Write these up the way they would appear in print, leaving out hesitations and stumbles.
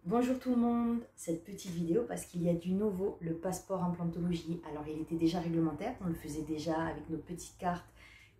Bonjour tout le monde, cette petite vidéo parce qu'il y a du nouveau, le passeport implantologie. Alors il était déjà réglementaire, on le faisait déjà avec nos petites cartes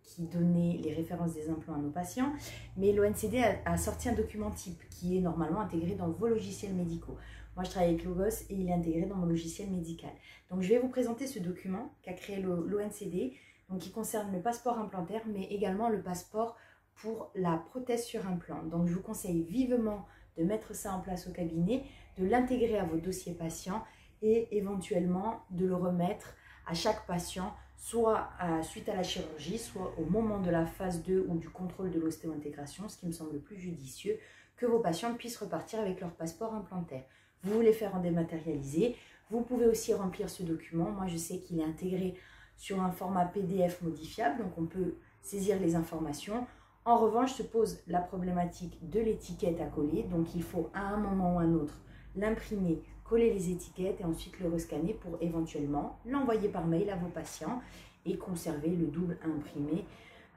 qui donnaient les références des implants à nos patients, mais l'ONCD a sorti un document type qui est normalement intégré dans vos logiciels médicaux. Moi je travaille avec Logos et il est intégré dans mon logiciel médical. Donc je vais vous présenter ce document qu'a créé l'ONCD, donc qui concerne le passeport implantaire mais également le passeport pour la prothèse sur implant. Donc je vous conseille vivement de mettre ça en place au cabinet, de l'intégrer à vos dossiers patients et éventuellement de le remettre à chaque patient, soit suite à la chirurgie, soit au moment de la phase 2 ou du contrôle de l'ostéo-intégration, ce qui me semble le plus judicieux, que vos patients puissent repartir avec leur passeport implantaire. Vous voulez faire en dématérialisé, vous pouvez aussi remplir ce document. Moi, je sais qu'il est intégré sur un format PDF modifiable, donc on peut saisir les informations. En revanche, se pose la problématique de l'étiquette à coller. Donc, il faut à un moment ou à un autre l'imprimer, coller les étiquettes et ensuite le rescanner pour éventuellement l'envoyer par mail à vos patients et conserver le double imprimé,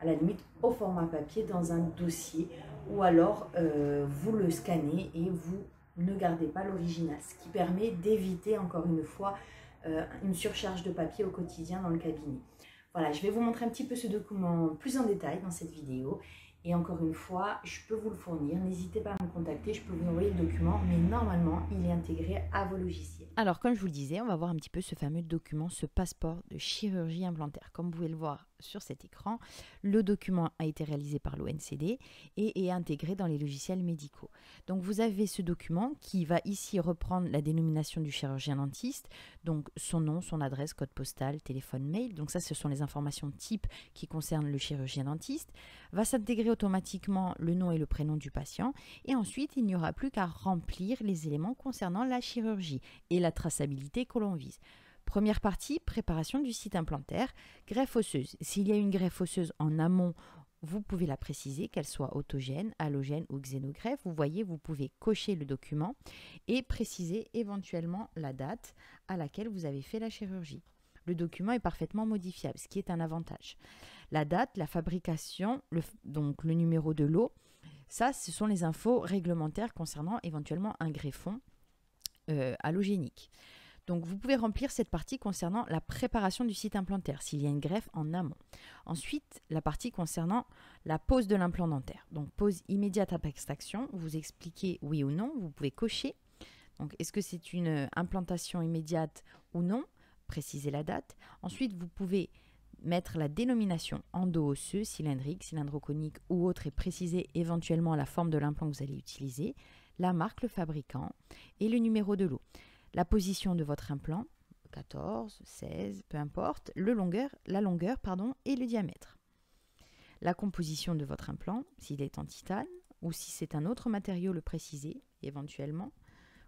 à la limite au format papier dans un dossier. Ou alors, vous le scannez et vous ne gardez pas l'original. Ce qui permet d'éviter, encore une fois, une surcharge de papier au quotidien dans le cabinet. Voilà, je vais vous montrer un petit peu ce document plus en détail dans cette vidéo. Et encore une fois, je peux vous le fournir. N'hésitez pas à me contacter, je peux vous envoyer le document, mais normalement, il est intégré à vos logiciels. Alors, comme je vous le disais, on va voir un petit peu ce fameux document, ce passeport de chirurgie implantaire. Comme vous pouvez le voir sur cet écran, le document a été réalisé par l'ONCD et est intégré dans les logiciels médicaux. Donc, vous avez ce document qui va ici reprendre la dénomination du chirurgien dentiste, donc son nom, son adresse, code postal, téléphone, mail. Donc ça, ce sont les informations type qui concernent le chirurgien dentiste. Va s'intégrer automatiquement le nom et le prénom du patient. Et ensuite, il n'y aura plus qu'à remplir les éléments concernant la chirurgie et la traçabilité que l'on vise. Première partie, préparation du site implantaire, greffe osseuse. S'il y a une greffe osseuse en amont, vous pouvez la préciser, qu'elle soit autogène, allogène ou xénogreffe. Vous voyez, vous pouvez cocher le document et préciser éventuellement la date à laquelle vous avez fait la chirurgie. Le document est parfaitement modifiable, ce qui est un avantage. La date, la fabrication, donc le numéro de lot, ça, ce sont les infos réglementaires concernant éventuellement un greffon allogénique. Donc, vous pouvez remplir cette partie concernant la préparation du site implantaire, s'il y a une greffe en amont. Ensuite, la partie concernant la pose de l'implant dentaire. Donc, pose immédiate après extraction, vous expliquez oui ou non, vous pouvez cocher. Donc, est-ce que c'est une implantation immédiate ou non? Précisez la date. Ensuite, vous pouvez mettre la dénomination endo-osseux, cylindrique, cylindroconique ou autre et préciser éventuellement la forme de l'implant que vous allez utiliser, la marque, le fabricant et le numéro de lot. La position de votre implant, 14, 16, peu importe, la longueur et le diamètre. La composition de votre implant, s'il est en titane ou si c'est un autre matériau, le préciser éventuellement.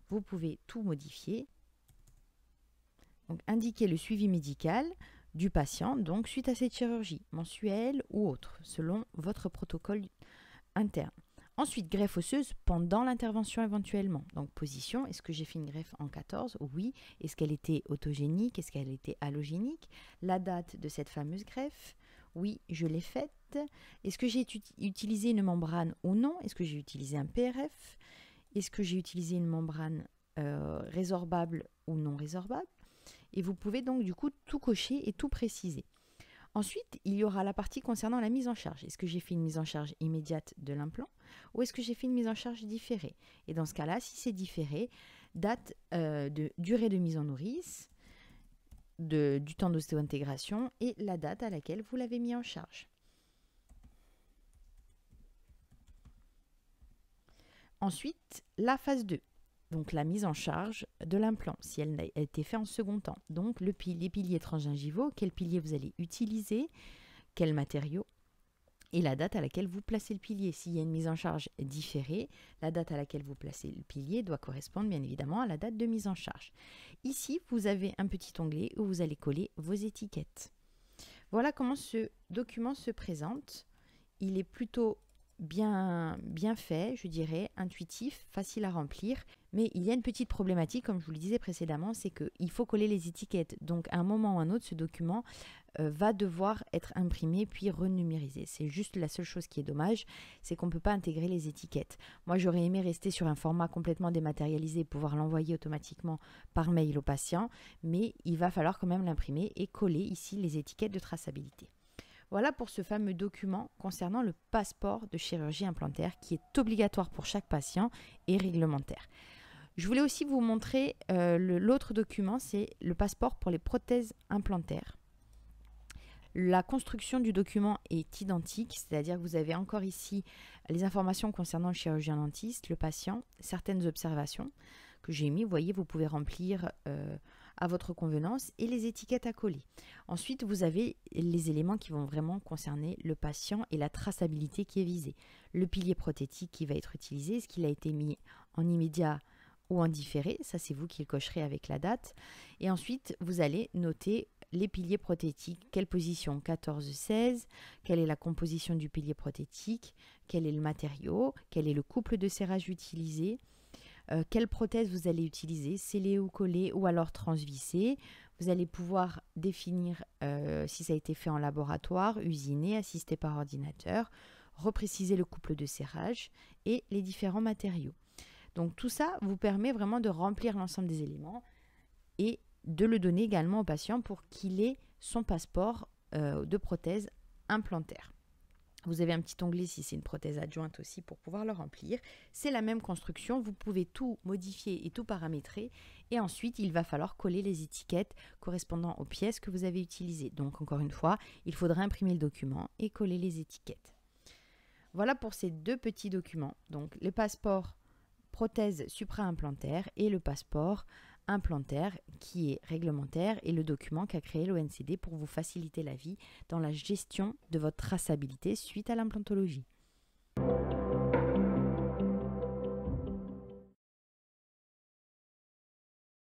Vous pouvez tout modifier. Donc, indiquer le suivi médical du patient, donc suite à cette chirurgie, mensuelle ou autre, selon votre protocole interne. Ensuite, greffe osseuse pendant l'intervention éventuellement. Donc, position, est-ce que j'ai fait une greffe en 14? Oui. Est-ce qu'elle était autogénique? Est-ce qu'elle était allogénique? La date de cette fameuse greffe? Oui, je l'ai faite. Est-ce que j'ai utilisé une membrane ou non? Est-ce que j'ai utilisé un PRF? Est-ce que j'ai utilisé une membrane résorbable ou non résorbable? Et vous pouvez donc du coup tout cocher et tout préciser. Ensuite, il y aura la partie concernant la mise en charge. Est-ce que j'ai fait une mise en charge immédiate de l'implant ou est-ce que j'ai fait une mise en charge différée? Et dans ce cas-là, si c'est différé, date de durée de mise en nourrice, du temps d'ostéo-intégration et la date à laquelle vous l'avez mis en charge. Ensuite, la phase 2. Donc la mise en charge de l'implant, si elle a été faite en second temps. Donc les piliers transgingivaux, quel pilier vous allez utiliser, quel matériau, et la date à laquelle vous placez le pilier. S'il y a une mise en charge différée, la date à laquelle vous placez le pilier doit correspondre bien évidemment à la date de mise en charge. Ici, vous avez un petit onglet où vous allez coller vos étiquettes. Voilà comment ce document se présente. Il est plutôt bien fait, je dirais, intuitif, facile à remplir. Mais il y a une petite problématique, comme je vous le disais précédemment, c'est qu'il faut coller les étiquettes. Donc, à un moment ou à un autre, ce document va devoir être imprimé puis renumérisé. C'est juste la seule chose qui est dommage, c'est qu'on ne peut pas intégrer les étiquettes. Moi, j'aurais aimé rester sur un format complètement dématérialisé et pouvoir l'envoyer automatiquement par mail au patient, mais il va falloir quand même l'imprimer et coller ici les étiquettes de traçabilité. Voilà pour ce fameux document concernant le passeport de chirurgie implantaire qui est obligatoire pour chaque patient et réglementaire. Je voulais aussi vous montrer l'autre document, c'est le passeport pour les prothèses implantaires. La construction du document est identique, c'est-à-dire que vous avez encore ici les informations concernant le chirurgien dentiste, le patient, certaines observations que j'ai mis. Vous voyez, vous pouvez remplir à votre convenance et les étiquettes à coller. Ensuite, vous avez les éléments qui vont vraiment concerner le patient et la traçabilité qui est visée. Le pilier prothétique qui va être utilisé, est-ce qu'il a été mis en immédiat ou en différé, ça c'est vous qui le cocherez avec la date. Et ensuite, vous allez noter les piliers prothétiques, quelle position 14-16, quelle est la composition du pilier prothétique, quel est le matériau, quel est le couple de serrage utilisé, quelle prothèse vous allez utiliser, scellée ou collée ou alors transvissée. Vous allez pouvoir définir si ça a été fait en laboratoire, usiné, assisté par ordinateur, repréciser le couple de serrage et les différents matériaux. Donc tout ça vous permet vraiment de remplir l'ensemble des éléments et de le donner également au patient pour qu'il ait son passeport de prothèse implantaire. Vous avez un petit onglet si c'est une prothèse adjointe aussi pour pouvoir le remplir. C'est la même construction, vous pouvez tout modifier et tout paramétrer et ensuite il va falloir coller les étiquettes correspondant aux pièces que vous avez utilisées. Donc encore une fois, il faudra imprimer le document et coller les étiquettes. Voilà pour ces deux petits documents, donc le passeport prothèse supra-implantaire et le passeport implantaire qui est réglementaire et le document qu'a créé l'ONCD pour vous faciliter la vie dans la gestion de votre traçabilité suite à l'implantologie.